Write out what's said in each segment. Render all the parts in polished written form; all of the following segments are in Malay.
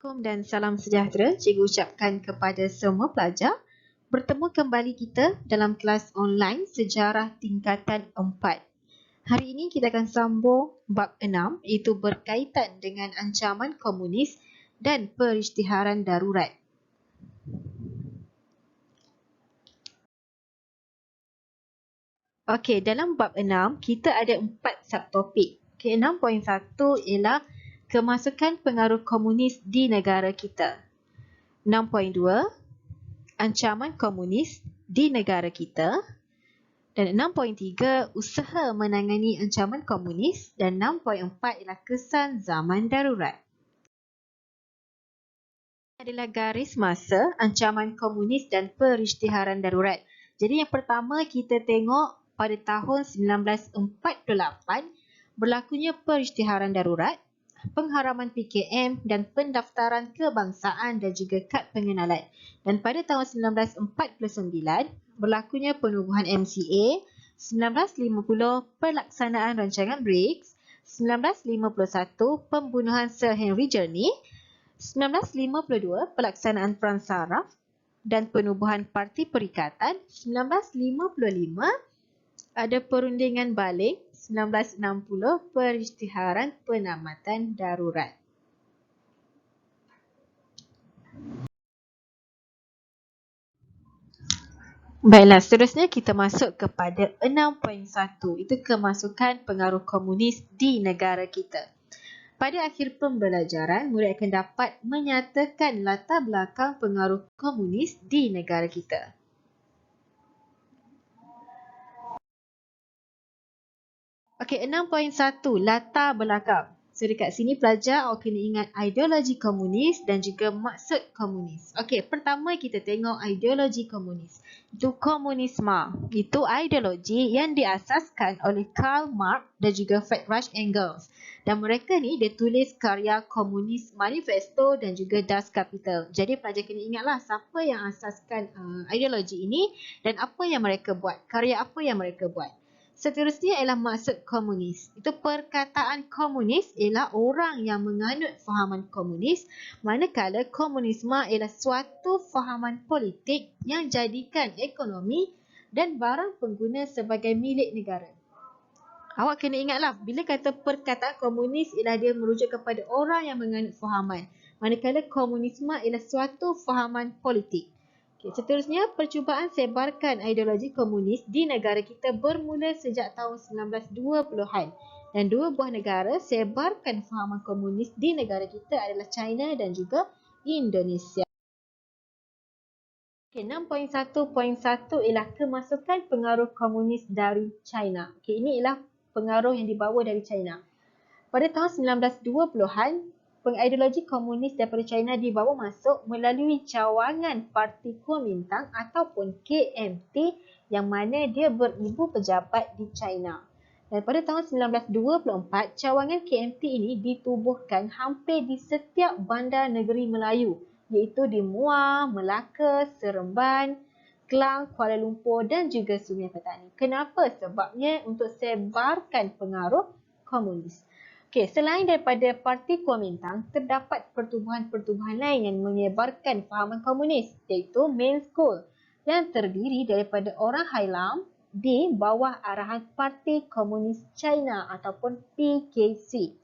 Assalamualaikum dan salam sejahtera. Cikgu ucapkan kepada semua pelajar. Bertemu kembali kita dalam kelas online Sejarah Tingkatan 4. Hari ini kita akan sambung bab 6 iaitu berkaitan dengan ancaman komunis dan perisytiharan darurat. Okey, dalam bab 6 kita ada 4 subtopik. Okey, 6.1 ialah kemasukan pengaruh komunis di negara kita. 6.2 ancaman komunis di negara kita, dan 6.3 usaha menangani ancaman komunis, dan 6.4 ialah kesan zaman darurat. Adalah garis masa ancaman komunis dan perisytiharan darurat. Jadi yang pertama kita tengok pada tahun 1948 berlakunya perisytiharan darurat, pengharaman PKM dan pendaftaran kebangsaan dan juga kad pengenalan. Dan pada tahun 1949 berlakunya penubuhan MCA, 1950 pelaksanaan rancangan BRICS, 1951 pembunuhan Sir Henry Journey, 1952 pelaksanaan Perang Sarraf dan penubuhan Parti Perikatan, 1955 ada perundingan balik, 1960 perisytiharan penamatan darurat. Baiklah, seterusnya kita masuk kepada 6.1. Itu kemasukan pengaruh komunis di negara kita. Pada akhir pembelajaran, murid akan dapat menyatakan latar belakang pengaruh komunis di negara kita. Okey, 6.1 latar belakang. So dekat sini pelajar awak kena ingat ideologi komunis dan juga maksud komunis. Okey, pertama kita tengok ideologi komunis. Itu komunisme. Itu ideologi yang diasaskan oleh Karl Marx dan juga Friedrich Engels. Dan mereka ni dia tulis karya Komunis Manifesto dan juga Das Kapital. Jadi pelajar kena ingatlah siapa yang asaskan ideologi ini dan apa yang mereka buat, karya apa yang mereka buat. Seterusnya ialah maksud komunis. Itu perkataan komunis ialah orang yang menganut fahaman komunis, manakala komunisme ialah suatu fahaman politik yang jadikan ekonomi dan barang pengguna sebagai milik negara. Awak kena ingatlah, bila kata perkataan komunis ialah dia merujuk kepada orang yang menganut fahaman, manakala komunisme ialah suatu fahaman politik. Okay, seterusnya, percubaan sebarkan ideologi komunis di negara kita bermula sejak tahun 1920-an. Dan dua buah negara sebarkan fahaman komunis di negara kita adalah China dan juga Indonesia. Okay, 6.1.1 ialah kemasukan pengaruh komunis dari China. Okay, ini ialah pengaruh yang dibawa dari China. Pada tahun 1920-an, pengideologi komunis daripada China dibawa masuk melalui cawangan Parti Kuomintang ataupun KMT yang mana dia beribu pejabat di China. Dan pada tahun 1924, cawangan KMT ini ditubuhkan hampir di setiap bandar negeri Melayu, iaitu di Muar, Melaka, Seremban, Klang, Kuala Lumpur dan juga Sungai Petani. Kenapa? Sebabnya untuk sebarkan pengaruh komunis. Okey, selain daripada Parti Kuomintang, terdapat pertubuhan-pertubuhan lain yang menyebarkan fahaman komunis, iaitu Main School yang terdiri daripada orang Hailam di bawah arahan Parti Komunis China ataupun PKC.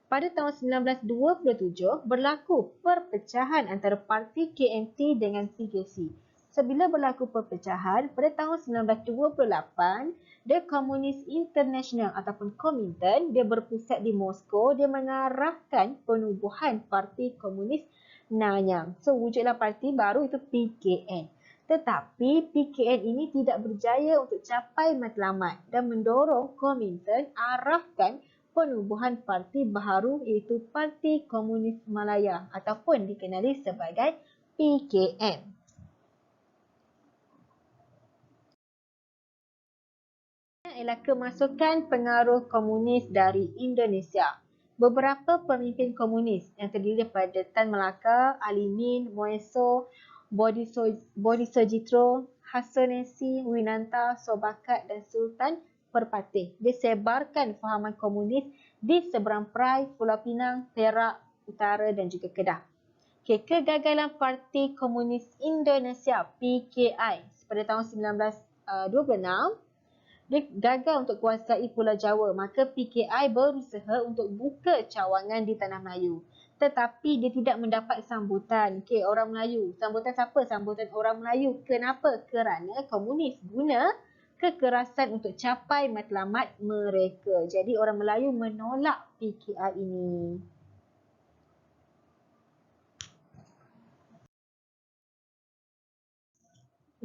Pada tahun 1927, berlaku perpecahan antara Parti KMT dengan PKC. Sebila berlaku perpecahan, pada tahun 1928, The Communist International ataupun Komintern, dia berpusat di Moskow, dia mengarahkan penubuhan Parti Komunis Nanyang. So, wujudlah parti baru itu PKN. Tetapi PKN ini tidak berjaya untuk capai matlamat dan mendorong Komintern arahkan penubuhan parti baharu iaitu Parti Komunis Malaya ataupun dikenali sebagai PKM. Ialah kemasukan pengaruh komunis dari Indonesia. Beberapa pemimpin komunis yang terdiri daripada Tan Melaka, Alimin, Moeso, Bodhisojitro, Hasanesi, Winanta, Sobakat dan Sultan Perpatih. Dia sebarkan fahaman komunis di seberang Perai, Pulau Pinang, Perak, Utara dan juga Kedah. Okay, kegagalan Parti Komunis Indonesia PKI pada tahun 1926, dia gagal untuk kuasai Pulau Jawa, maka PKI berusaha untuk buka cawangan di Tanah Melayu. Tetapi dia tidak mendapat sambutan. Okay, orang Melayu. Sambutan siapa? Sambutan orang Melayu. Kenapa? Kerana komunis guna kekerasan untuk capai matlamat mereka. Jadi orang Melayu menolak PKI ini.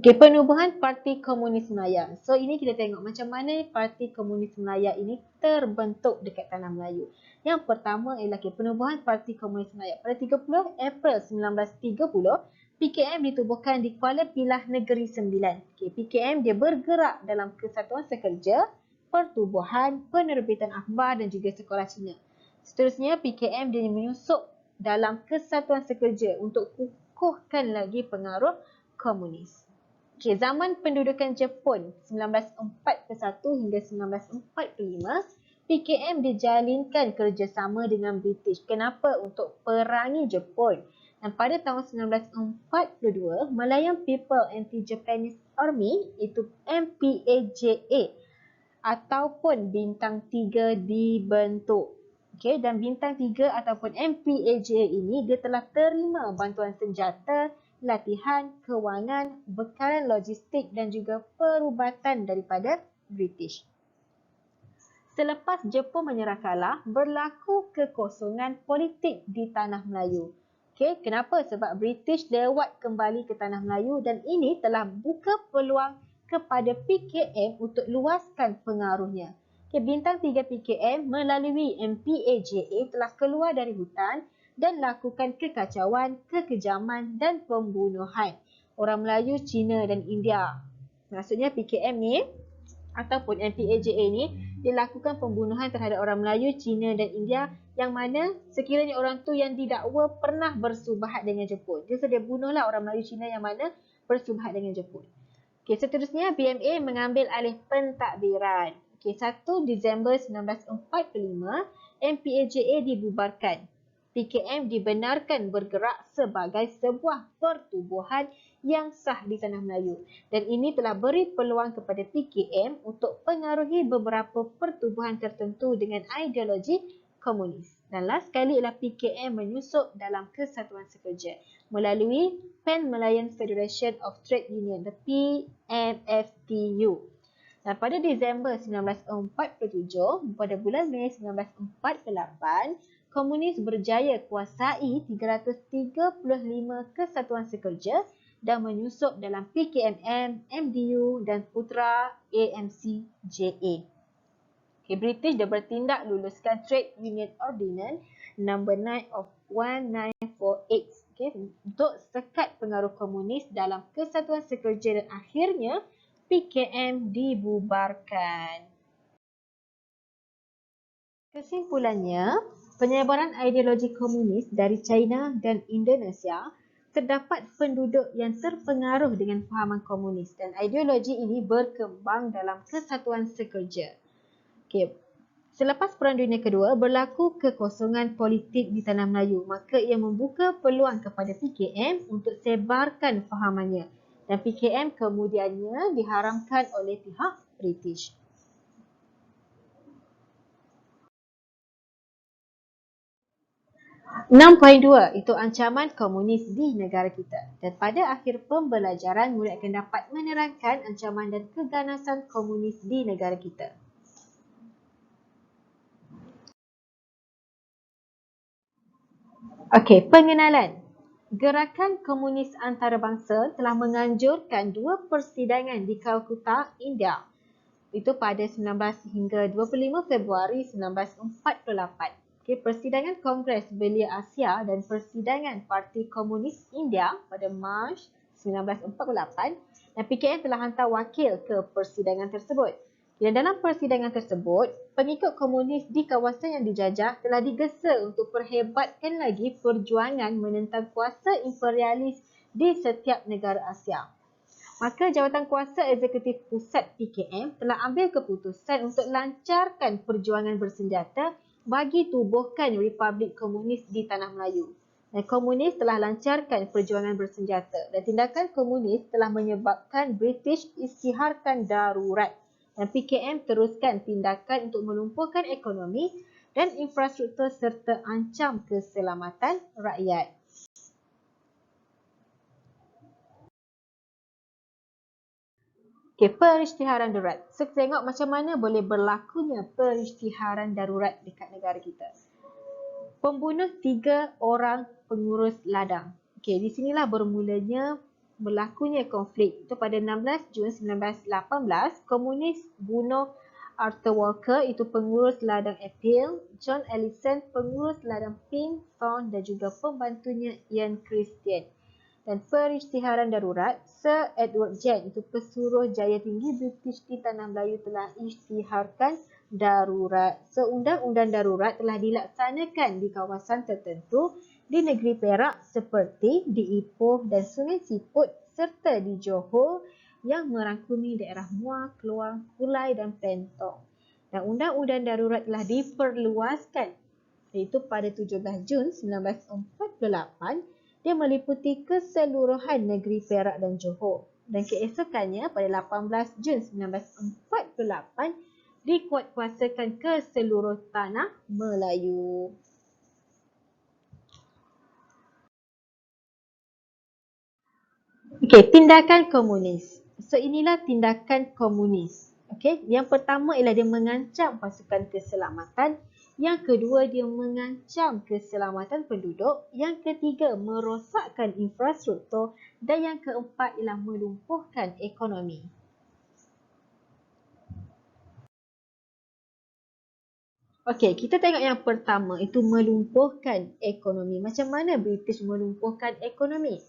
Okay, penubuhan Parti Komunis Melaya. So ini kita tengok macam mana Parti Komunis Melaya ini terbentuk dekat Tanah Melayu. Yang pertama ialah penubuhan Parti Komunis Melaya. Pada 30 April 1930, PKM ditubuhkan di Kuala Pilah Negeri Sembilan. Okay, PKM dia bergerak dalam Kesatuan Sekerja, Pertubuhan, Penerbitan Akhbar dan juga Sekolah Cina. Seterusnya PKM dia menyusup dalam Kesatuan Sekerja untuk kukuhkan lagi pengaruh komunis. Okay, zaman pendudukan Jepun 1941 hingga 1945, PKM dijalinkan kerjasama dengan British. Kenapa? Untuk perangi Jepun. Dan pada tahun 1942, Malayan People Anti-Japanese Army, itu MPAJA ataupun Bintang 3 dibentuk. Okay, dan Bintang 3 ataupun MPAJA ini dia telah terima bantuan senjata, latihan, kewangan, bekalan logistik dan juga perubatan daripada British. Selepas Jepun menyerah kalah, berlaku kekosongan politik di Tanah Melayu. Okay, kenapa? Sebab British lewat kembali ke Tanah Melayu dan ini telah buka peluang kepada PKM untuk luaskan pengaruhnya. Okay, Bintang 3 PKM melalui MPAJA telah keluar dari hutan dan lakukan kekacauan, kekejaman dan pembunuhan orang Melayu, Cina dan India. Maksudnya PKM ni ataupun MPAJA ni dilakukan pembunuhan terhadap orang Melayu, Cina dan India yang mana sekiranya orang tu yang didakwa pernah bersubahat dengan Jepun. Dia bunuhlah orang Melayu, Cina yang mana bersubahat dengan Jepun. Okay, seterusnya BMA mengambil alih pentadbiran. Okay, 1 Disember 1945, MPAJA dibubarkan. PKM dibenarkan bergerak sebagai sebuah pertubuhan yang sah di Tanah Melayu. Dan ini telah beri peluang kepada PKM untuk pengaruhi beberapa pertubuhan tertentu dengan ideologi komunis. Dan last sekali ialah PKM menyusup dalam Kesatuan Sekerja melalui Pan Malayan Federation of Trade Union, the PMFTU. Dan pada Disember 1947, pada bulan Mei 1948, komunis berjaya kuasai 335 Kesatuan Sekerja dan menyusup dalam PKMM, MDU dan Putra AMCJA. Okay, British dah bertindak luluskan Trade Union Ordinance number 9 of 1948 okay, untuk sekat pengaruh komunis dalam Kesatuan Sekerja dan akhirnya PKM dibubarkan. Kesimpulannya, penyebaran ideologi komunis dari China dan Indonesia, terdapat penduduk yang terpengaruh dengan fahaman komunis dan ideologi ini berkembang dalam Kesatuan Sekerja. Okay. Selepas Perang Dunia Kedua, berlaku kekosongan politik di Tanah Melayu, maka ia membuka peluang kepada PKM untuk sebarkan fahamannya dan PKM kemudiannya diharamkan oleh pihak British. 6.2 itu ancaman komunis di negara kita dan pada akhir pembelajaran murid akan dapat menerangkan ancaman dan keganasan komunis di negara kita. Okey, pengenalan. Gerakan Komunis Antarabangsa telah menganjurkan 2 persidangan di Calcutta, India. Itu pada 19 hingga 25 Februari 1948. Okay, persidangan Kongres Belia Asia dan persidangan Parti Komunis India pada Mac 1948 dan PKM telah hantar wakil ke persidangan tersebut. Dan dalam persidangan tersebut, pengikut komunis di kawasan yang dijajah telah digesa untuk perhebatkan lagi perjuangan menentang kuasa imperialis di setiap negara Asia. Maka Jawatan Kuasa Eksekutif Pusat PKM telah ambil keputusan untuk lancarkan perjuangan bersenjata bagi tubuhkan Republik Komunis di Tanah Melayu. Dan komunis telah lancarkan perjuangan bersenjata dan tindakan komunis telah menyebabkan British isytiharkan darurat dan PKM teruskan tindakan untuk melumpuhkan ekonomi dan infrastruktur serta ancam keselamatan rakyat. Perisytiharan darurat. So, kita tengok macam mana boleh berlakunya perisytiharan darurat dekat negara kita. Pembunuh 3 orang pengurus ladang. Di sinilah bermulanya berlakunya konflik. Itu pada 16 Jun 1918, komunis bunuh Arthur Walker, itu pengurus ladang Appeal, John Ellison, pengurus ladang Pink Thorn dan juga pembantunya Ian Christian. Dan perisytiharan darurat, Sir Edward Gent, itu pesuruh jaya tinggi British di Tanah Melayu telah isytiharkan darurat. So, undang-undang darurat telah dilaksanakan di kawasan tertentu di negeri Perak seperti di Ipoh dan Sungai Siput serta di Johor yang merangkumi daerah Muar, Keluang, Kulai dan Pentong. Dan undang-undang darurat telah diperluaskan iaitu pada 17 Jun 1948 dia meliputi keseluruhan negeri Perak dan Johor. Dan keesokannya pada 18 Jun 1948 dikuatkuasakan ke seluruh tanah Melayu. Tindakan komunis. So, inilah tindakan komunis. Yang pertama ialah dia mengancam pasukan keselamatan. Yang kedua, dia mengancam keselamatan penduduk. Yang ketiga, merosakkan infrastruktur. Dan yang keempat ialah melumpuhkan ekonomi. Kita tengok yang pertama, itu melumpuhkan ekonomi. Macam mana British melumpuhkan ekonomi?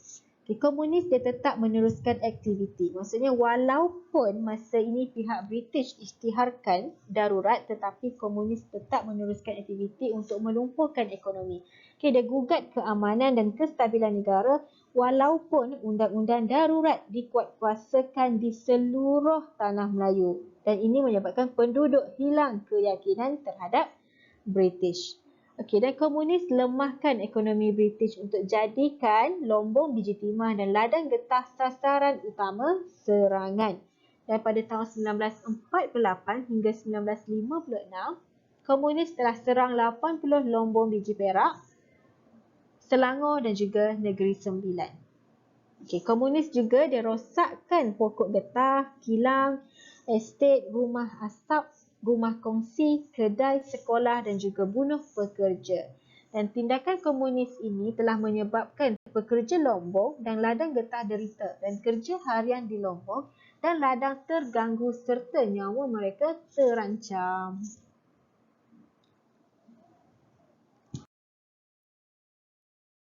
Komunis dia tetap meneruskan aktiviti. Maksudnya walaupun masa ini pihak British isytiharkan darurat, tetapi komunis tetap meneruskan aktiviti untuk melumpuhkan ekonomi. Dia gugat keamanan dan kestabilan negara walaupun undang-undang darurat dikuatkuasakan di seluruh tanah Melayu. Dan ini menyebabkan penduduk hilang keyakinan terhadap British. Dan komunis lemahkan ekonomi British untuk jadikan Lombong, Biji Timah dan ladang getah sasaran utama serangan. Dan pada tahun 1948 hingga 1956, komunis telah serang 80 Lombong Biji Perak, Selangor dan juga Negeri Sembilan. Komunis juga dia rosakkan pokok getah, kilang, estet, rumah asap, rumah kongsi, kedai, sekolah dan juga bunuh pekerja. Dan tindakan komunis ini telah menyebabkan pekerja Lombong dan ladang getah derita dan kerja harian di Lombong dan ladang terganggu serta nyawa mereka terancam.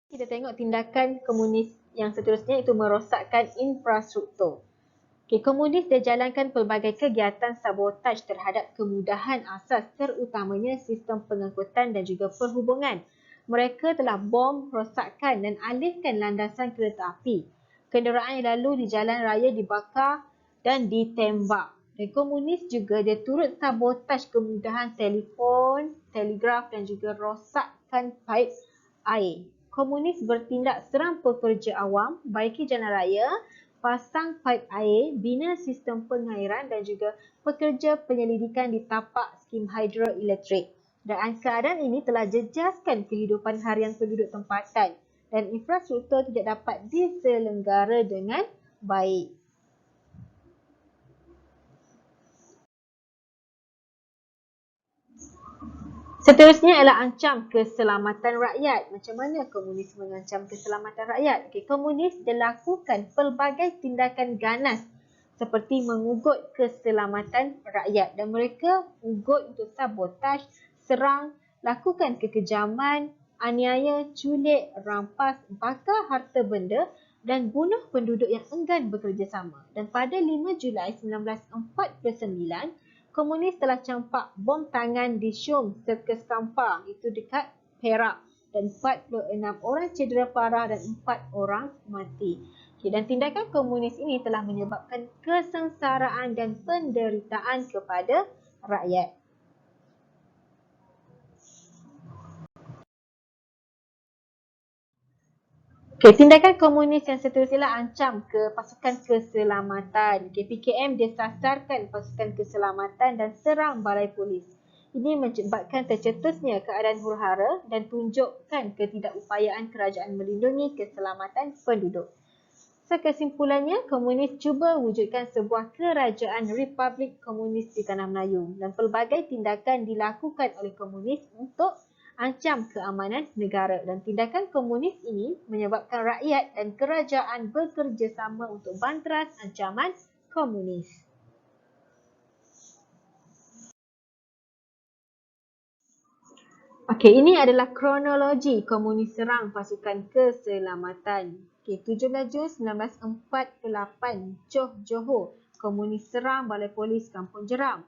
Kita tengok tindakan komunis yang seterusnya, itu merosakkan infrastruktur. Komunis dia jalankan pelbagai kegiatan sabotaj terhadap kemudahan asas, terutamanya sistem pengangkutan dan juga perhubungan. Mereka telah bom, rosakkan dan alihkan landasan kereta api. Kenderaan yang lalu di jalan raya dibakar dan ditembak. Dan komunis juga dia turut sabotaj kemudahan telefon, telegraf dan juga rosakkan paip air. Komunis bertindak serang pekerja awam, baiki jalan raya, pasang paip air, bina sistem pengairan dan juga pekerja penyelidikan di tapak skim hidroelektrik. Dan keadaan ini telah jejaskan kehidupan harian penduduk tempatan dan infrastruktur tidak dapat diselenggara dengan baik. Seterusnya adalah ancam keselamatan rakyat. Macam mana komunis mengancam keselamatan rakyat? Komunis dilakukan pelbagai tindakan ganas seperti mengugut keselamatan rakyat dan mereka ugut untuk sabotaj, serang, lakukan kekejaman, aniaya, culik, rampas, bakar harta benda dan bunuh penduduk yang enggan bekerjasama. Dan pada 5 Julai 1949, komunis telah campak bom tangan di Syom Sirkus Kampar, itu dekat Perak, dan 46 orang cedera parah dan 4 orang mati. Dan tindakan komunis ini telah menyebabkan kesengsaraan dan penderitaan kepada rakyat. Okay, tindakan komunis yang seterusnya ancam ke pasukan keselamatan. Okay, PKM disasarkan pasukan keselamatan dan serang balai polis. Ini menyebabkan tercetusnya keadaan huru-hara dan tunjukkan ketidakupayaan kerajaan melindungi keselamatan penduduk. So, kesimpulannya, komunis cuba wujudkan sebuah kerajaan Republik Komunis di Tanah Melayu dan pelbagai tindakan dilakukan oleh komunis untuk ancam keamanan negara, dan tindakan komunis ini menyebabkan rakyat dan kerajaan bekerjasama untuk banteras ancaman komunis. Okey, ini adalah kronologi komunis serang pasukan keselamatan. Okey, 17 Jun 1948, Johor, komunis serang balai polis Kampung Jeram.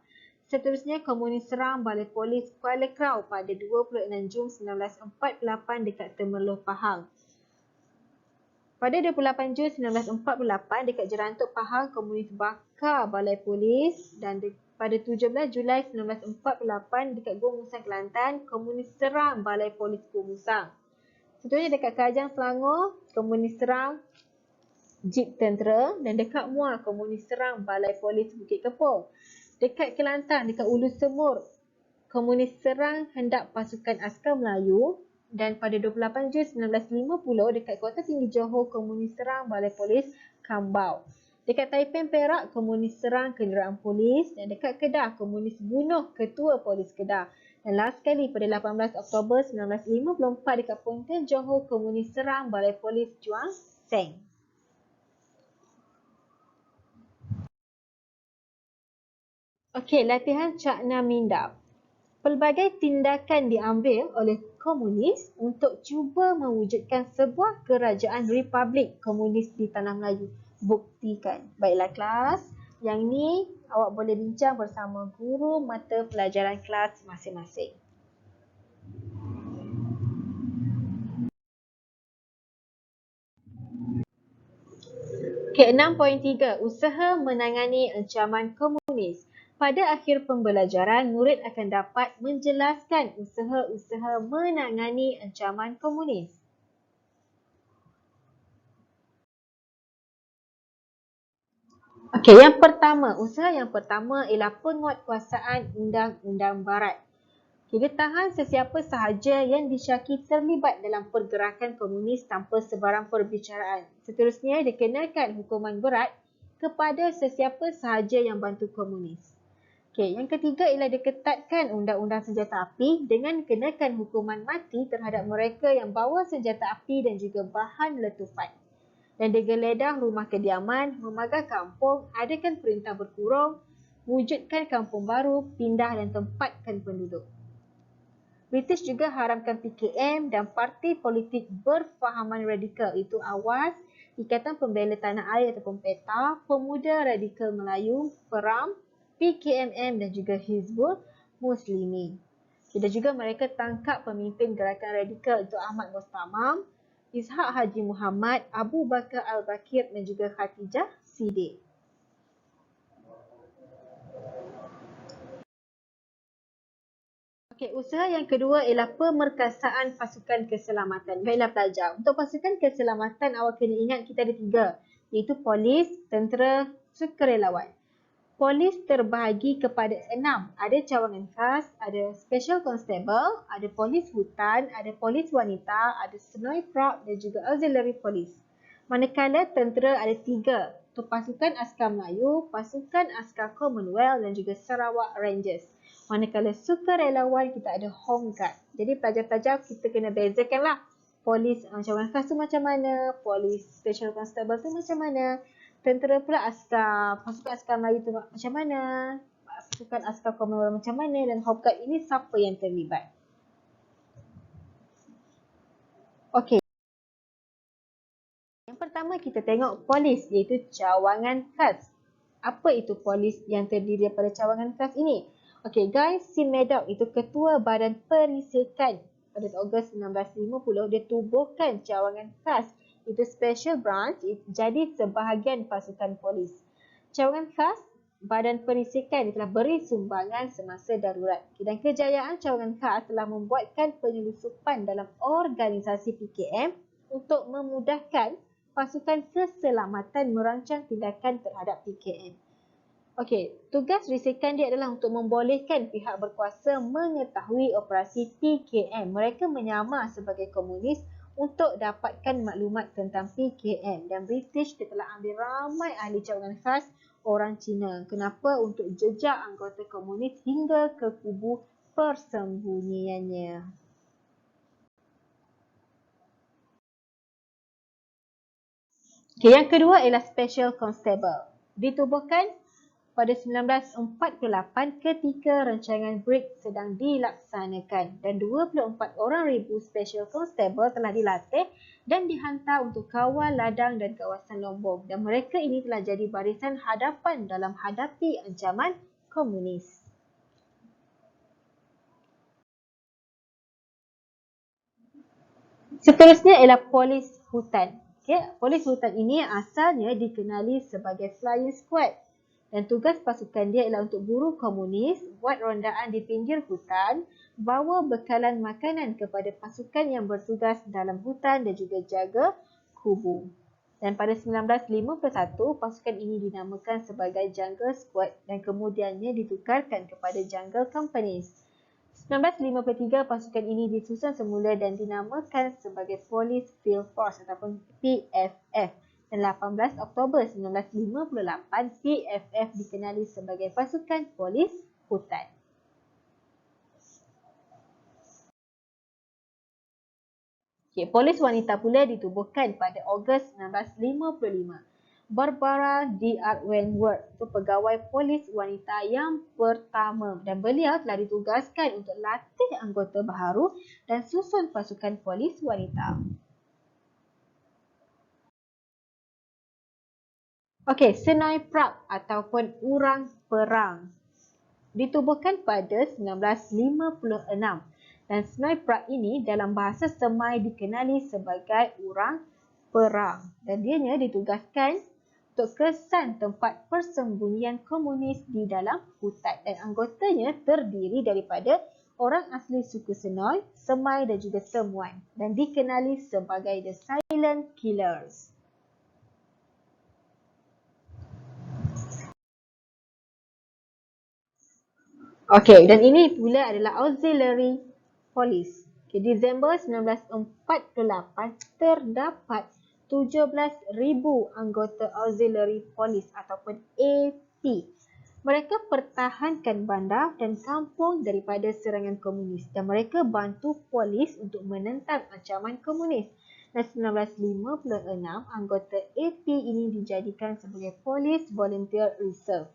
Seterusnya, komunis serang balai polis Kuala Krau pada 26 Jun 1948 dekat Temerloh Pahang. Pada 28 Jun 1948 dekat Jerantuk Pahang, komunis bakar balai polis, dan pada 17 Julai 1948 dekat Gua Musang Kelantan, komunis serang balai polis Gua Musang. Seterusnya dekat Kajang Selangor, komunis serang jeep tentera, dan dekat Muar, komunis serang balai polis Bukit Kepong. Dekat Kelantan, dekat Ulu Semur, komunis serang hendak pasukan askar Melayu, dan pada 28 Jun 1950 dekat Kota Tinggi Johor, komunis serang balai polis Kambau. Dekat Taiping Perak, komunis serang kenderaan polis, dan dekat Kedah, komunis bunuh ketua polis Kedah. Dan last sekali pada 18 Oktober 1954 dekat Pontian Johor, komunis serang balai polis Juang Seng. Okey, latihan Cakna Mindap. Pelbagai tindakan diambil oleh komunis untuk cuba mewujudkan sebuah kerajaan Republik Komunis di Tanah Melayu. Buktikan. Baiklah kelas, yang ni awak boleh bincang bersama guru mata pelajaran kelas masing-masing. Okey, 6.3. Usaha menangani ancaman komunis. Pada akhir pembelajaran, murid akan dapat menjelaskan usaha-usaha menangani ancaman komunis. Okey, usaha yang pertama ialah penguatkuasaan Undang-Undang Barat. Kita tahan sesiapa sahaja yang disyaki terlibat dalam pergerakan komunis tanpa sebarang perbicaraan. Seterusnya, dikenakan hukuman berat kepada sesiapa sahaja yang bantu komunis. Okey, yang ketiga ialah diketatkan Undang-Undang Senjata Api dengan kenakan hukuman mati terhadap mereka yang bawa senjata api dan juga bahan letupan. Dan digeledah rumah kediaman, memagar kampung, adakan perintah berkurung, wujudkan kampung baru, pindah dan tempatkan penduduk. British juga haramkan PKM dan parti politik berfahaman radikal, itu AWAS, Ikatan Pembela Tanah Air ataupun PETA, Pemuda Radikal Melayu, PERAM, PKMM dan juga Hizbul Muslimin. Dan juga mereka tangkap pemimpin gerakan radikal itu Ahmad Mustamam, Ishak Haji Muhammad, Abu Bakar Al-Bakir dan juga Khatijah Siddiq. Okey, usaha yang kedua ialah pemerkasaan pasukan keselamatan. Baiklah pelajar, untuk pasukan keselamatan awak kena ingat kita ada 3, iaitu polis, tentera, sukarelawan. Polis terbahagi kepada 6. Ada cawangan khas, ada special constable, ada polis hutan, ada polis wanita, ada senoi prop dan juga auxiliary police. Manakala tentera ada 3, iaitu pasukan askar Melayu, pasukan askar Commonwealth dan juga Sarawak Rangers. Manakala sukarelawan kita ada home guard. Jadi pelajar-pelajar kita kena bezakanlah polis cawangan khas tu macam mana, polis special constable tu macam mana, tentera pula pasukan askar Melayu tu macam mana, pasukan askar Commonwealth macam mana, dan home guard ini siapa yang terlibat. Okey. Yang pertama kita tengok polis, iaitu cawangan khas. Apa itu polis yang terdiri daripada cawangan khas ini? Okey guys, Sim Medoc itu ketua Badan Perisikan pada Ogos 1950, dia tubuhkan cawangan khas, itu special branch, jadi sebahagian pasukan polis. Cawangan khas Badan Perisikan telah beri sumbangan semasa darurat. Dan kejayaan cawangan khas telah membuatkan penyelusupan dalam organisasi PKM untuk memudahkan pasukan keselamatan merancang tindakan terhadap PKM. Okey, tugas risikan dia adalah untuk membolehkan pihak berkuasa mengetahui operasi PKM. Mereka menyamar sebagai komunis untuk dapatkan maklumat tentang PKM, dan British telah ambil ramai ahli cawangan khas orang Cina. Kenapa? Untuk jejak anggota komunis hingga ke kubu persembunyiannya. Okay, yang kedua ialah Special Constable. Ditubuhkan pada 1948 ketika rancangan BRIC sedang dilaksanakan, dan 24 orang ribu Special Constable telah dilatih dan dihantar untuk kawal ladang dan kawasan Lombok, dan mereka ini telah jadi barisan hadapan dalam hadapi ancaman komunis. Seterusnya ialah polis hutan. Okay, polis hutan ini asalnya dikenali sebagai Flying Squad, dan tugas pasukan dia ialah untuk buru komunis, buat rondaan di pinggir hutan, bawa bekalan makanan kepada pasukan yang bertugas dalam hutan dan juga jaga kubu. Dan pada 1951, pasukan ini dinamakan sebagai Jungle Squad dan kemudiannya ditukarkan kepada Jungle Companies. 1953, pasukan ini disusun semula dan dinamakan sebagai Police Field Force ataupun PFF. Dan 18 Oktober 1958, PFF dikenali sebagai Pasukan Polis Hutan. Okay, polis wanita pula ditubuhkan pada Ogos 1955. Barbara D.R. Wentworth itu pegawai polis wanita yang pertama, dan beliau telah ditugaskan untuk latih anggota baharu dan susun pasukan polis wanita. Okey, Senoi Prap ataupun Urang Perang ditubuhkan pada 1956, dan Senoi Prap ini dalam bahasa Semai dikenali sebagai Urang Perang, dan dianya ditugaskan untuk kesan tempat persembunyian komunis di dalam hutan, dan anggotanya terdiri daripada orang asli suku Senoi, Semai dan juga Temuan, dan dikenali sebagai The Silent Killers. Okey, dan ini pula adalah Auxiliary Police. Okay, Disember 1948 terdapat 17,000 anggota Auxiliary Police ataupun AP. Mereka pertahankan bandar dan kampung daripada serangan komunis, dan mereka bantu polis untuk menentang ancaman komunis. Dan 1956, anggota AP ini dijadikan sebagai Police Volunteer Reserve.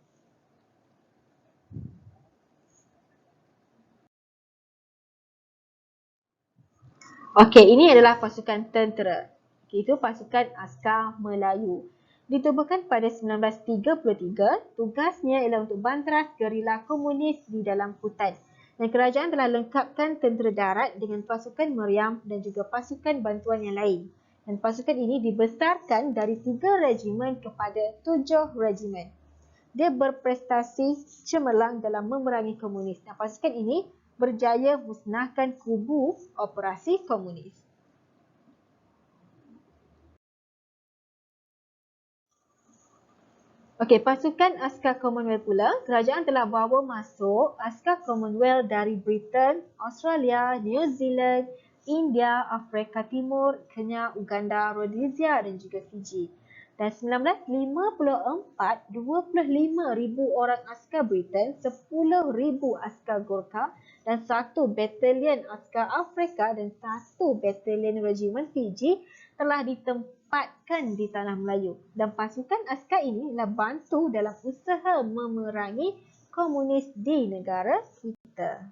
Okey, ini adalah pasukan tentera. Itu pasukan Askar Melayu. Ditubuhkan pada 1933, tugasnya ialah untuk banteras gerila komunis di dalam hutan. Dan kerajaan telah lengkapkan tentera darat dengan pasukan meriam dan juga pasukan bantuan yang lain. Dan pasukan ini dibesarkan dari 3 regimen kepada 7 regimen. Dia berprestasi cemerlang dalam memerangi komunis, dan pasukan ini berjaya musnahkan kubu operasi komunis. Okey, pasukan askar Commonwealth pula, kerajaan telah bawa masuk askar Commonwealth dari Britain, Australia, New Zealand, India, Afrika Timur, Kenya, Uganda, Rhodesia dan juga Fiji. Dan 1954, 25,000 orang askar Britain, 10,000 askar Gurkha dan 1 batalion askar Afrika dan 1 batalion regimen Fiji telah ditempatkan di Tanah Melayu, dan pasukan askar ini telah bantu dalam usaha memerangi komunis di negara kita.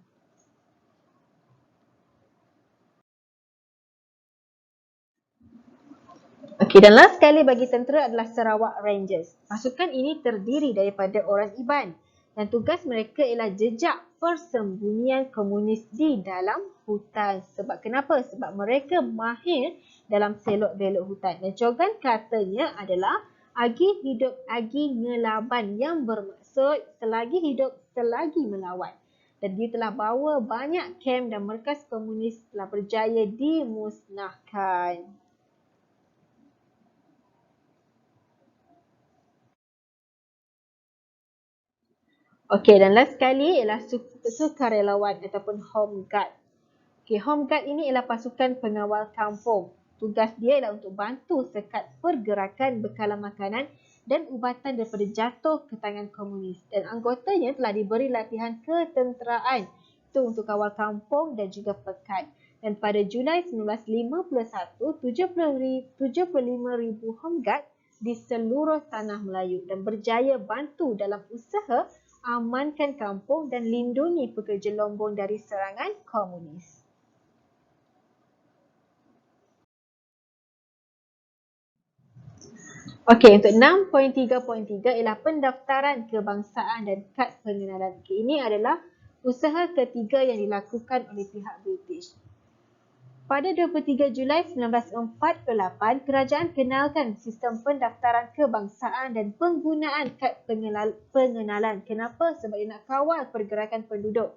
Okey, dan last sekali bagi tentera adalah Sarawak Rangers. Pasukan ini terdiri daripada orang Iban, dan tugas mereka ialah jejak persembunyian komunis di dalam hutan. Sebab kenapa? Sebab mereka mahir dalam selok-belok hutan. Dan slogan katanya adalah agi hidup agi ngelaban, yang bermaksud selagi hidup selagi melawan. Dan dia telah bawa banyak kem dan markas komunis telah berjaya dimusnahkan. Okey, dan last sekali ialah sukarelawan ataupun home guard. Okey, home guard ini ialah pasukan pengawal kampung. Tugas dia ialah untuk bantu sekat pergerakan bekalan makanan dan ubatan daripada jatuh ke tangan komunis. Dan anggotanya telah diberi latihan ketenteraan itu untuk kawal kampung dan juga pekat. Dan pada Julai 1951, 75,000 home guard di seluruh tanah Melayu dan berjaya bantu dalam usaha amankan kampung dan lindungi pekerja Lombong dari serangan komunis. Okey, untuk 6.3.3 ialah pendaftaran kebangsaan dan kad pengenalan. Okay, ini adalah usaha ketiga yang dilakukan oleh pihak British. Pada 23 Julai 1948, kerajaan kenalkan sistem pendaftaran kebangsaan dan penggunaan kad pengenalan. Kenapa? Sebab dia nak kawal pergerakan penduduk.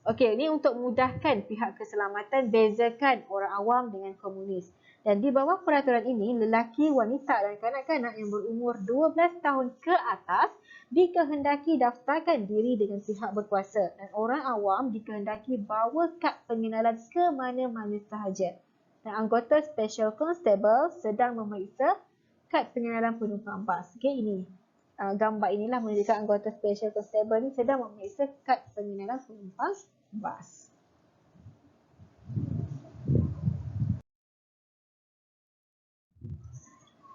Okey, ini untuk mudahkan pihak keselamatan bezakan orang awam dengan komunis. Dan di bawah peraturan ini, lelaki, wanita dan kanak-kanak yang berumur 12 tahun ke atas dikehendaki daftarkan diri dengan pihak berkuasa dan orang awam dikehendaki bawa kad pengenalan ke mana-mana sahaja. Dan anggota Special Constable sedang memeriksa kad pengenalan penumpang bas. Okey, ini gambar inilah menunjukkan anggota Special Constable ni sedang memeriksa kad pengenalan penumpang bas.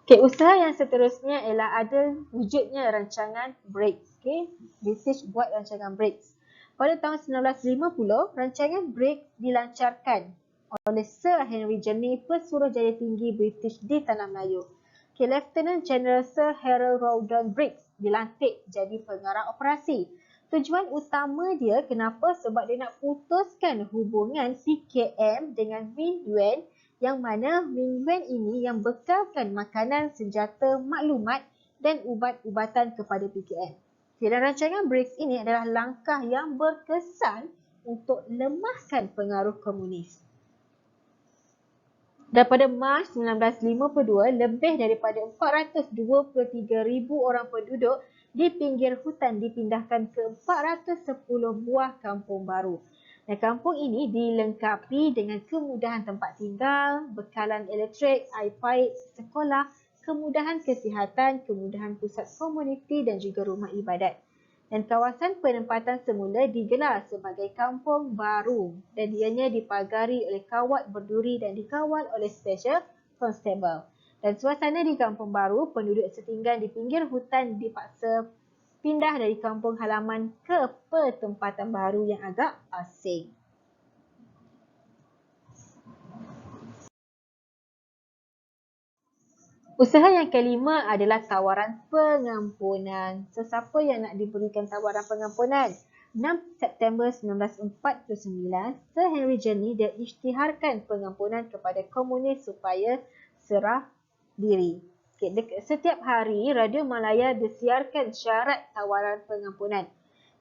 Okey, usaha yang seterusnya ialah ada wujudnya rancangan brakes. Okey, British buat rancangan brakes. Pada tahun 1950, rancangan brakes dilancarkan oleh Sir Henry Jenner, Pesuruhjaya Tinggi British di Tanah Melayu. Okey, Lieutenant General Sir Harold Rawdon Briggs dilantik jadi pengarah operasi. Tujuan utama dia kenapa? Sebab dia nak putuskan hubungan PKM dengan Min Yuen, yang mana Min Yuen ini yang bekalkan makanan, senjata, maklumat dan ubat-ubatan kepada PKM. Dan rancangan BRICS ini adalah langkah yang berkesan untuk lemahkan pengaruh komunis. Dan pada Mac 1952, lebih daripada 423,000 orang penduduk di pinggir hutan dipindahkan ke 410 buah kampung baru. Dan kampung ini dilengkapi dengan kemudahan tempat tinggal, bekalan elektrik, air paip, sekolah, kemudahan kesihatan, kemudahan pusat komuniti dan juga rumah ibadat. Dan kawasan penempatan semula digelar sebagai kampung baru dan ianya dipagari oleh kawat berduri dan dikawal oleh Special Constable. Dan suasana di kampung baru, penduduk setinggal di pinggir hutan dipaksa pindah dari kampung halaman ke pertempatan baru yang agak asing. Usaha yang kelima adalah tawaran pengampunan. Sesiapa yang nak diberikan tawaran pengampunan? 6 September 1949, Sir Henry Jenner dia isytiharkan pengampunan kepada komunis supaya serah diri. Setiap hari, Radio Malaya disiarkan syarat tawaran pengampunan.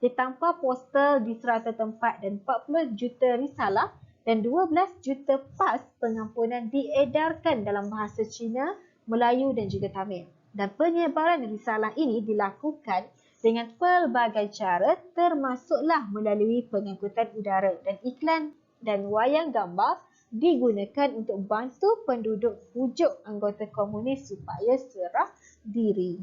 Ditampar poster di serata tempat dan 40 juta risalah dan 12 juta pas pengampunan diedarkan dalam bahasa Cina, Melayu dan juga Tamil. Dan penyebaran risalah ini dilakukan dengan pelbagai cara termasuklah melalui pengangkutan udara dan iklan dan wayang gambar digunakan untuk bantu penduduk pujuk anggota komunis supaya serah diri.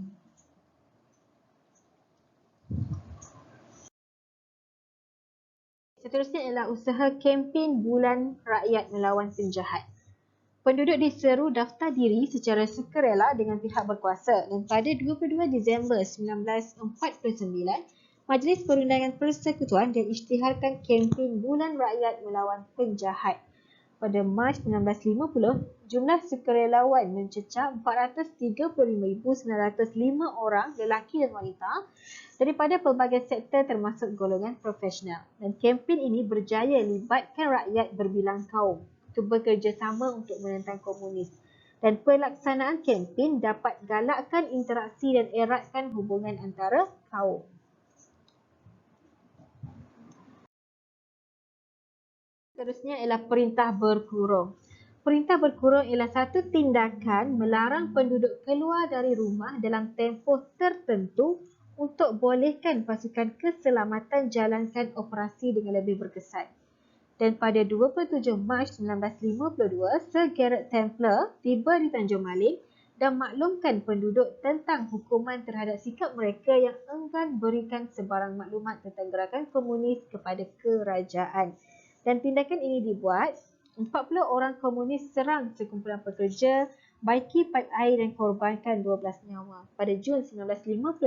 Seterusnya ialah usaha kempen Bulan Rakyat Melawan Penjahat. Penduduk diseru daftar diri secara sukarela dengan pihak berkuasa dan pada 22 Disember 1949, Majlis Perundangan Persekutuan diisytiharkan kempen Bulan Rakyat Melawan Penjahat. Pada Mac 1950, jumlah sukarelawan mencecah 435,905 orang lelaki dan wanita daripada pelbagai sektor termasuk golongan profesional. Dan kempen ini berjaya libatkan rakyat berbilang kaum bekerjasama untuk menentang komunis. Dan pelaksanaan kempen dapat galakkan interaksi dan eratkan hubungan antara kaum. Seterusnya ialah perintah berkurung. Perintah berkurung ialah satu tindakan melarang penduduk keluar dari rumah dalam tempoh tertentu untuk bolehkan pasukan keselamatan jalankan operasi dengan lebih berkesan. Dan pada 27 Mac 1952, Sir Garrett Templar tiba di Tanjung Maling dan maklumkan penduduk tentang hukuman terhadap sikap mereka yang enggan berikan sebarang maklumat tentang gerakan komunis kepada kerajaan. Dan tindakan ini dibuat, 40 orang komunis serang sekumpulan pekerja, baiki paip air dan korbankan 12 nyawa. Pada Jun 1951,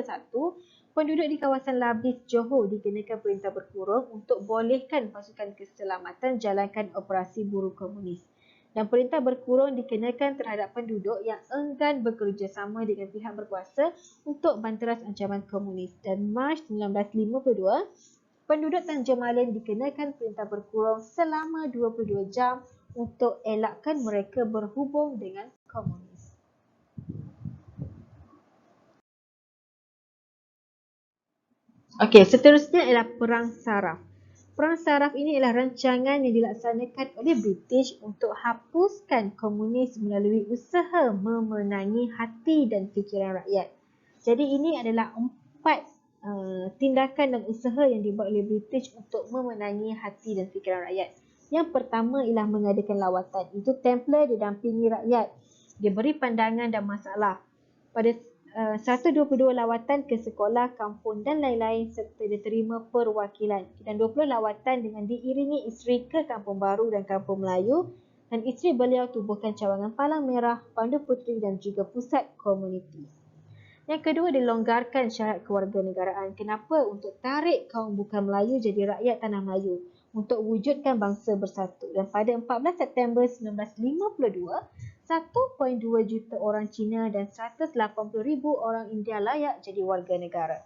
penduduk di kawasan Labis, Johor dikenakan perintah berkurung untuk bolehkan pasukan keselamatan jalankan operasi buruh komunis. Dan perintah berkurung dikenakan terhadap penduduk yang enggan bekerjasama dengan pihak berkuasa untuk banteras ancaman komunis. Dan Mac 1952, penduduk Tanjung Maling dikenakan perintah berkurung selama 22 jam untuk elakkan mereka berhubung dengan komunis. Okey, seterusnya ialah Perang Saraf. Perang Saraf ini ialah rancangan yang dilaksanakan oleh British untuk hapuskan komunis melalui usaha memenangi hati dan fikiran rakyat. Jadi ini adalah 4 tindakan dan usaha yang dibuat oleh British untuk memenangi hati dan fikiran rakyat. Yang pertama ialah mengadakan lawatan. Itu Templar didampingi rakyat. Dia beri pandangan dan masalah. Pada 122 lawatan ke sekolah, kampung dan lain-lain serta diterima perwakilan. Dan 20 lawatan dengan diiringi isteri ke Kampung Baru dan Kampung Melayu, dan isteri beliau tubuhkan cawangan Palang Merah, Pandu Puteri dan juga pusat komuniti. Yang kedua, dilonggarkan syarat kewarganegaraan. Kenapa? Untuk tarik kaum bukan Melayu jadi rakyat tanah Melayu, untuk wujudkan bangsa bersatu. Dan pada 14 September 1952, 1.2 juta orang Cina dan 180,000 orang India layak jadi warga negara.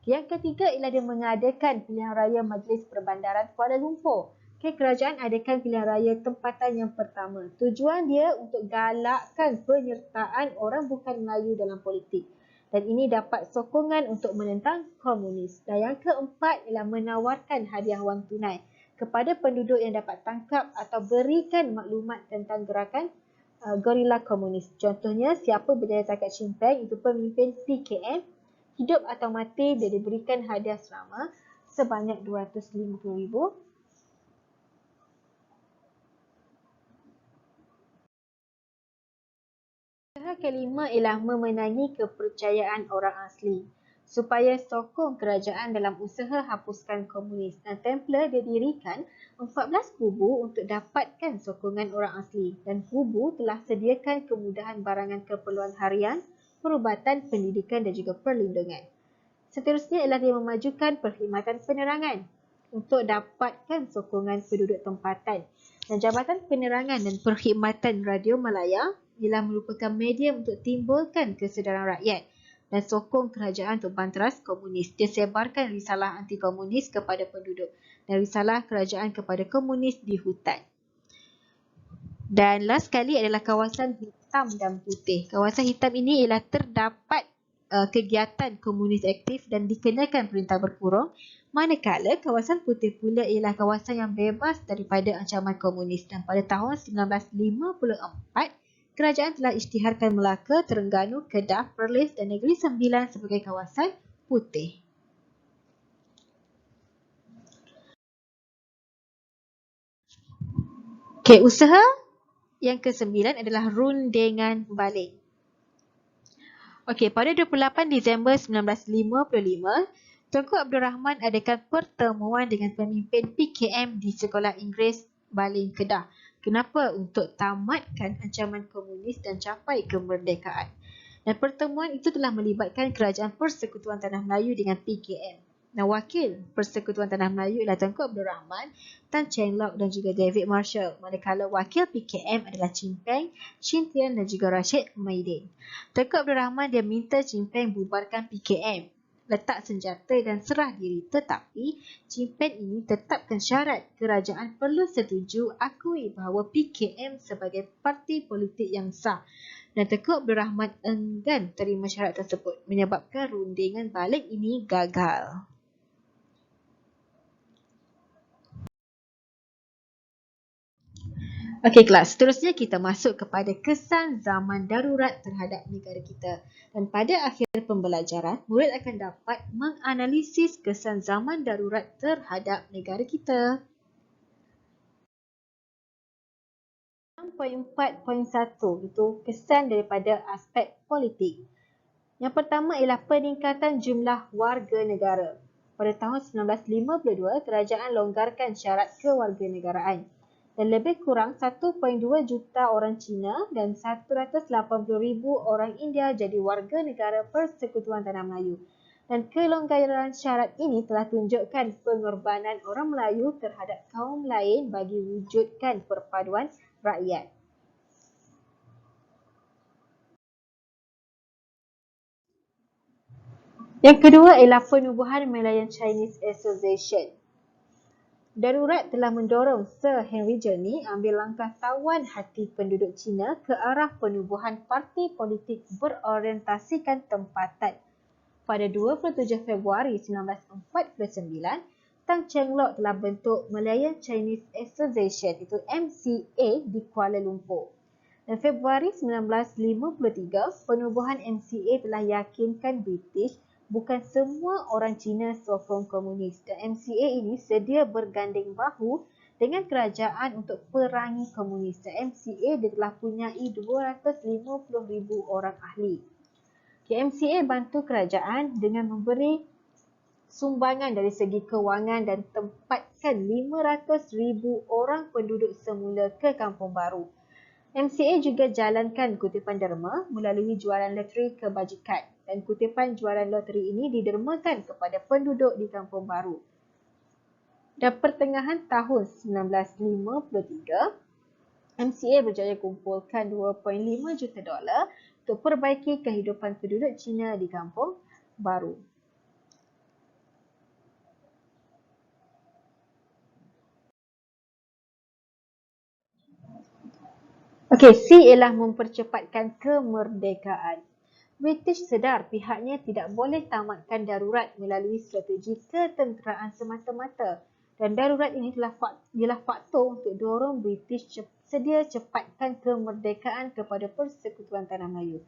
Yang ketiga ialah dia mengadakan pilihan raya Majlis Perbandaran Kuala Lumpur. Kerajaan adakan pilihan raya tempatan yang pertama. Tujuan dia untuk galakkan penyertaan orang bukan Melayu dalam politik. Dan ini dapat sokongan untuk menentang komunis. Dan yang keempat ialah menawarkan hadiah wang tunai kepada penduduk yang dapat tangkap atau berikan maklumat tentang gerakan gorila komunis. Contohnya, siapa berjaya tangkap Sinn Féin, itu pemimpin PKM, hidup atau mati, dia diberikan hadiah selama sebanyak 250,000. Usaha kelima ialah memenangi kepercayaan orang asli. Supaya sokong kerajaan dalam usaha hapuskan komunis, dan Templar didirikan 14 kubu untuk dapatkan sokongan orang asli, dan kubu telah sediakan kemudahan barangan keperluan harian, perubatan, pendidikan dan juga perlindungan. Seterusnya ialah dia memajukan perkhidmatan penerangan untuk dapatkan sokongan penduduk tempatan. Dan Jabatan Penerangan dan Perkhidmatan Radio Malaya ialah merupakan medium untuk timbulkan kesedaran rakyat dan sokong kerajaan untuk banteras komunis. Dia sebarkan risalah anti-komunis kepada penduduk dan risalah kerajaan kepada komunis di hutan. Dan last sekali adalah kawasan hitam dan putih. Kawasan hitam ini ialah terdapat kegiatan komunis aktif dan dikenakan perintah berkurung. Manakala kawasan putih pula ialah kawasan yang bebas daripada ancaman komunis. Dan pada tahun 1954, kerajaan telah isytiharkan Melaka, Terengganu, Kedah, Perlis dan Negeri Sembilan sebagai kawasan putih. Okey, usaha yang ke-9 adalah rundingan balik. Okey, pada 28 Disember 1955, Tunku Abdul Rahman adakan pertemuan dengan pemimpin PKM di Sekolah Inggeris Baling, Kedah. Kenapa? Untuk tamatkan ancaman komunis dan capai kemerdekaan. Dan pertemuan itu telah melibatkan Kerajaan Persekutuan Tanah Melayu dengan PKM. Nah, wakil Persekutuan Tanah Melayu ialah Tunku Abdul Rahman, Tan Cheng Lock dan juga David Marshall. Manakala wakil PKM adalah Chin Peng, Shin Tian dan juga Rashid Maidin. Tunku Abdul Rahman dia minta Chin Peng bubarkan PKM, letak senjata dan serah diri. Tetapi Chin Peng ini tetapkan syarat kerajaan perlu setuju akui bahawa PKM sebagai parti politik yang sah. Dan Tunku Abdul Rahman enggan terima syarat tersebut, menyebabkan rundingan balik ini gagal. Okey kelas, seterusnya kita masuk kepada kesan zaman darurat terhadap negara kita. Dan pada akhir pembelajaran, murid akan dapat menganalisis kesan zaman darurat terhadap negara kita. 6.4.1 itu kesan daripada aspek politik. Yang pertama ialah peningkatan jumlah warga negara. Pada tahun 1952, kerajaan longgarkan syarat kewarganegaraan dan lebih kurang 1.2 juta orang Cina dan 180,000 orang India jadi warga negara Persekutuan Tanah Melayu. Dan kelonggaran syarat ini telah tunjukkan pengorbanan orang Melayu terhadap kaum lain bagi wujudkan perpaduan rakyat. Yang kedua ialah penubuhan Malayan Chinese Association. Darurat telah mendorong Sir Henry Jerny ambil langkah tawan hati penduduk Cina ke arah penubuhan parti politik berorientasikan tempatan. Pada 27 Februari 1949, Tang Cheng Lock telah bentuk Malayan Chinese Association itu MCA di Kuala Lumpur. Dan Februari 1953, penubuhan MCA telah yakinkan British bukan semua orang Cina sokong komunis dan MCA ini sedia berganding bahu dengan kerajaan untuk perangi komunis dan MCA dia telah punyai 250,000 orang ahli. MCA bantu kerajaan dengan memberi sumbangan dari segi kewangan dan tempatkan 500,000 orang penduduk semula ke kampung baru. MCA juga jalankan kutipan derma melalui jualan loteri kebajikan dan kutipan jualan loteri ini didermakan kepada penduduk di kampung baru. Dan pertengahan tahun 1953, MCA berjaya kumpulkan 2.5 juta dolar untuk perbaiki kehidupan penduduk Cina di kampung baru. Okey, C ialah mempercepatkan kemerdekaan. British sedar pihaknya tidak boleh tamatkan darurat melalui strategi ketenteraan semata-mata dan darurat ini ialah faktor untuk dorong British sedia cepatkan kemerdekaan kepada Persekutuan Tanah Melayu.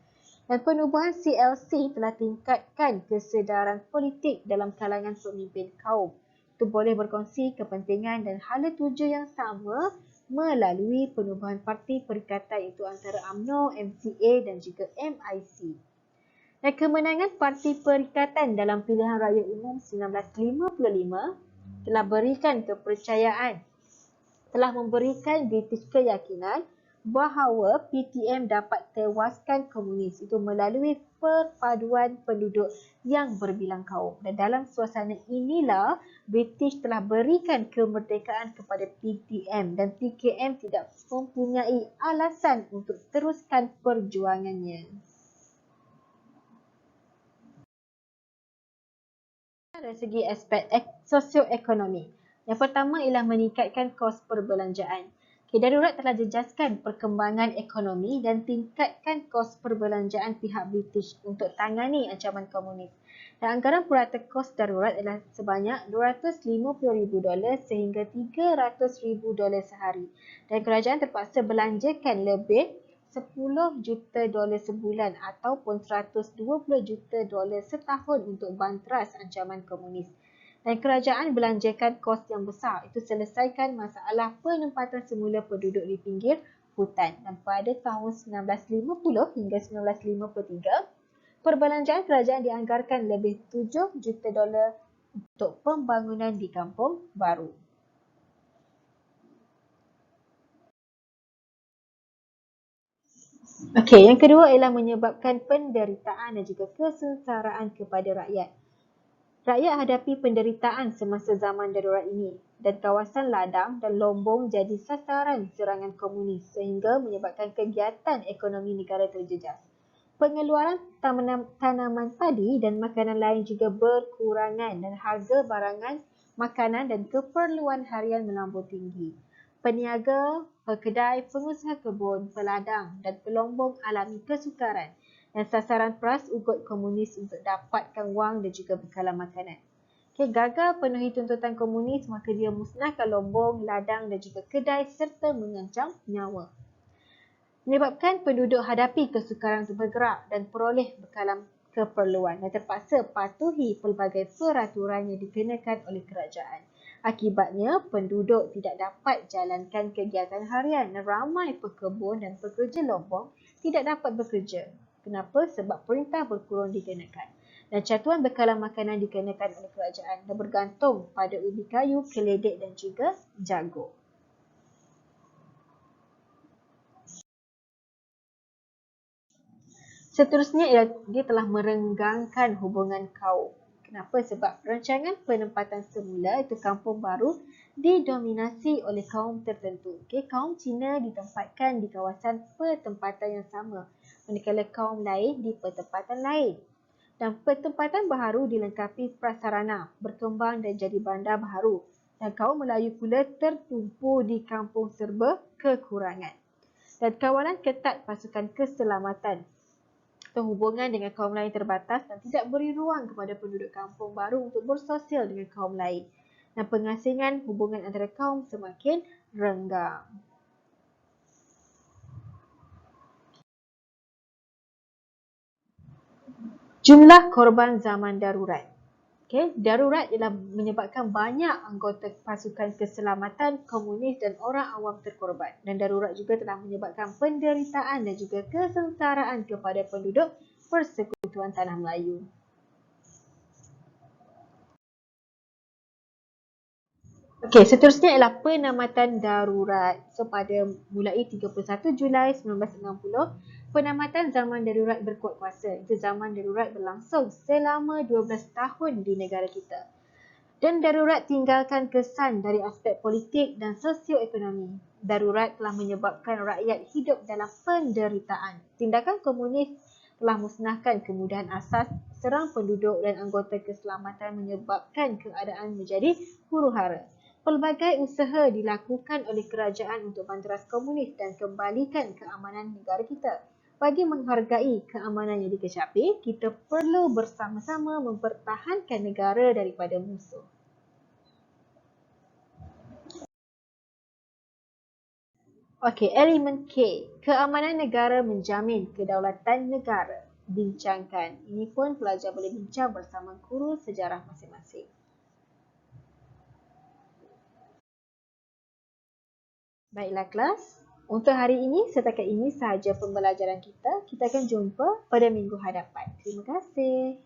Dan penubuhan CLC telah tingkatkan kesedaran politik dalam kalangan pemimpin kaum. Itu boleh berkongsi kepentingan dan hala tuju yang sama melalui penubuhan parti perikatan itu antara UMNO, MCA dan juga MIC. Dan kemenangan Parti Perikatan dalam pilihan raya umum 1955 telah memberikan British keyakinan bahawa PTM dapat tewaskan komunis itu melalui perpaduan penduduk yang berbilang kaum. Dan dalam suasana inilah British telah berikan kemerdekaan kepada PTM dan PKM tidak mempunyai alasan untuk teruskan perjuangannya. Dari segi aspek sosioekonomi. Yang pertama ialah meningkatkan kos perbelanjaan. Darurat telah jejaskan perkembangan ekonomi dan tingkatkan kos perbelanjaan pihak British untuk tangani ancaman komunis. Dan anggaran purata kos darurat adalah sebanyak $250,000 sehingga $300,000 sehari. Dan kerajaan terpaksa belanjakan lebih $10 juta sebulan ataupun $120 juta setahun untuk bantras ancaman komunis. Dan kerajaan belanjakan kos yang besar itu selesaikan masalah penempatan semula penduduk di pinggir hutan. Dan pada tahun 1950 hingga 1953, perbelanjaan kerajaan dianggarkan lebih $7 juta untuk pembangunan di kampung baru. Okey, yang kedua ialah menyebabkan penderitaan dan juga kesengsaraan kepada rakyat. Rakyat hadapi penderitaan semasa zaman darurat ini dan kawasan ladang dan lombong jadi sasaran serangan komunis sehingga menyebabkan kegiatan ekonomi negara terjejas. Pengeluaran tanaman padi dan makanan lain juga berkurangan dan harga barangan makanan dan keperluan harian melambung tinggi. Peniaga, pekedai, pengusaha kebun, peladang dan pelombong alami kesukaran dan sasaran peras ugut komunis untuk dapatkan wang dan juga bekalan makanan. Okay, gagal penuhi tuntutan komunis, maka dia musnahkan lombong, ladang dan juga kedai serta mengancam nyawa. Menyebabkan penduduk hadapi kesukaran untuk bergerak dan peroleh bekalan keperluan dan terpaksa patuhi pelbagai peraturan yang dikenakan oleh kerajaan. Akibatnya, penduduk tidak dapat jalankan kegiatan harian dan ramai pekebun dan pekerja lombong tidak dapat bekerja. Kenapa? Sebab perintah berkurung dikenakan. Dan catuan bekalan makanan dikenakan oleh kerajaan dan bergantung pada ubi kayu, keledek dan juga jagung. Seterusnya ialah dia telah merenggangkan hubungan kaum. Kenapa? Sebab rancangan penempatan semula itu kampung baru didominasi oleh kaum tertentu. Okay, kaum Cina ditempatkan di kawasan pertempatan yang sama, manakala kaum lain di pertempatan lain. Dan pertempatan baharu dilengkapi prasarana, berkembang dan jadi bandar baharu. Dan kaum Melayu pula tertumpu di kampung serba kekurangan. Dan kawalan ketat pasukan keselamatan hubungan dengan kaum lain terbatas dan tidak beri ruang kepada penduduk kampung baru untuk bersosial dengan kaum lain. Dan pengasingan hubungan antara kaum semakin renggang. Jumlah korban zaman darurat. Okay, darurat ialah menyebabkan banyak anggota pasukan keselamatan, komunis dan orang awam terkorban. Dan darurat juga telah menyebabkan penderitaan dan juga kesengsaraan kepada penduduk Persekutuan Tanah Melayu. Okey, seterusnya ialah penamatan darurat. So, pada mulai 31 Julai 1960, penamatan zaman darurat berkuat kuasa. Itu zaman darurat berlangsung selama 12 tahun di negara kita. Dan darurat tinggalkan kesan dari aspek politik dan sosioekonomi. Darurat telah menyebabkan rakyat hidup dalam penderitaan. Tindakan komunis telah musnahkan kemudahan asas, serang penduduk dan anggota keselamatan menyebabkan keadaan menjadi huru-hara. Pelbagai usaha dilakukan oleh kerajaan untuk banteras komunis dan kembalikan keamanan negara kita. Bagi menghargai keamanan yang dikecapi, kita perlu bersama-sama mempertahankan negara daripada musuh. Okey, elemen K. Keamanan negara menjamin kedaulatan negara. Bincangkan. Ini pun pelajar boleh bincang bersama guru sejarah masing-masing. Baiklah kelas, untuk hari ini setakat ini sahaja pembelajaran kita. Kita akan jumpa pada minggu hadapan. Terima kasih.